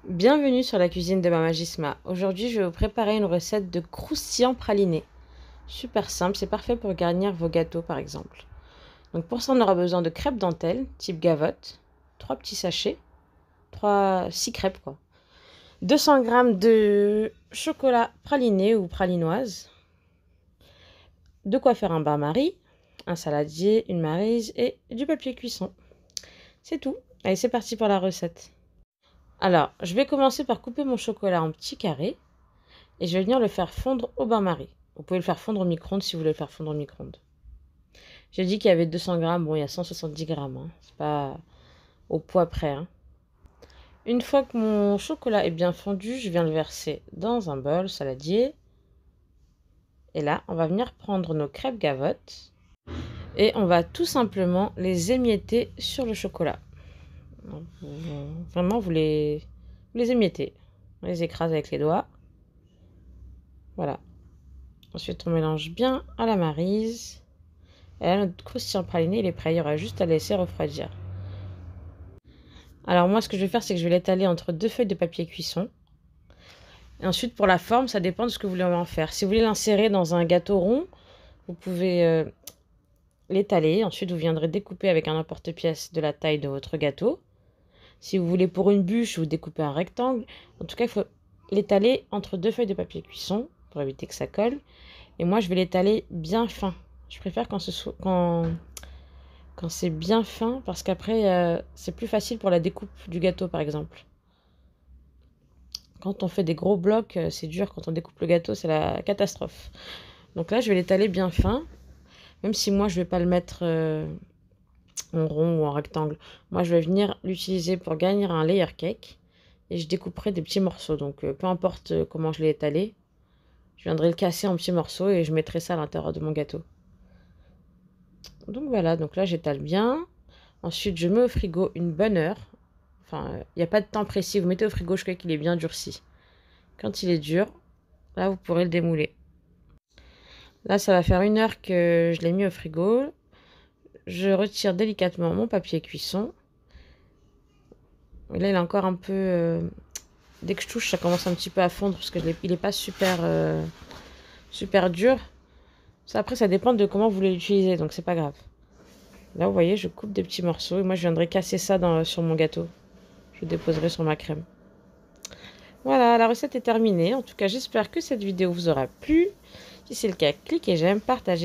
Bienvenue sur la cuisine de Mama Gisma. Aujourd'hui, je vais vous préparer une recette de croustillant praliné. Super simple, c'est parfait pour garnir vos gâteaux par exemple. Donc pour ça, on aura besoin de crêpes dentelle type gavotte, 3 petits sachets, 6 crêpes quoi. 200 g de chocolat praliné ou pralinoise, de quoi faire un bain-marie, un saladier, une maryse et du papier cuisson. C'est tout. Allez, c'est parti pour la recette. Alors, je vais commencer par couper mon chocolat en petits carrés et je vais venir le faire fondre au bain-marie. Vous pouvez le faire fondre au micro-ondes si vous voulez le faire fondre au micro-ondes. J'ai dit qu'il y avait 200 g, bon, il y a 170 g, hein. C'est pas au poids près. Hein. Une fois que mon chocolat est bien fondu, je viens le verser dans un bol saladier. Et là, on va venir prendre nos crêpes gavottes et on va tout simplement les émietter sur le chocolat. Vraiment, vous les émiettez. On les écrase avec les doigts. Voilà. Ensuite, on mélange bien à la maryse. Et là, notre croustillant praliné, il est prêt. Il y aura juste à laisser refroidir. Alors moi, ce que je vais faire, c'est que je vais l'étaler entre 2 feuilles de papier cuisson. Et ensuite, pour la forme, ça dépend de ce que vous voulez en faire. Si vous voulez l'insérer dans un gâteau rond, vous pouvez l'étaler. Ensuite, vous viendrez découper avec un emporte-pièce de la taille de votre gâteau. Si vous voulez pour une bûche, vous découpez un rectangle. En tout cas, il faut l'étaler entre 2 feuilles de papier cuisson pour éviter que ça colle. Et moi, je vais l'étaler bien fin. Je préfère quand c'est bien fin parce qu'après, c'est plus facile pour la découpe du gâteau, par exemple. Quand on fait des gros blocs, c'est dur. Quand on découpe le gâteau, c'est la catastrophe. Donc là, je vais l'étaler bien fin. Même si moi, je ne vais pas le mettre en rond ou en rectangle. Moi, je vais venir l'utiliser pour garnir un layer cake. Et je découperai des petits morceaux. Donc, peu importe comment je l'ai étalé, je viendrai le casser en petits morceaux et je mettrai ça à l'intérieur de mon gâteau. Donc voilà, donc là, j'étale bien. Ensuite, je mets au frigo une bonne heure. Enfin, il n'y a pas de temps précis. Vous mettez au frigo jusqu'à qu'il est bien durci. Quand il est dur, là, vous pourrez le démouler. Là, ça va faire 1 heure que je l'ai mis au frigo. Je retire délicatement mon papier cuisson. Et là, il est encore un peu... dès que je touche, ça commence un petit peu à fondre parce qu'il n'est pas super, super dur. Ça, après, ça dépend de comment vous voulez l'utiliser, donc c'est pas grave. Là, vous voyez, je coupe des petits morceaux et moi, je viendrai casser ça sur mon gâteau. Je le déposerai sur ma crème. Voilà, la recette est terminée. En tout cas, j'espère que cette vidéo vous aura plu. Si c'est le cas, cliquez j'aime, partagez.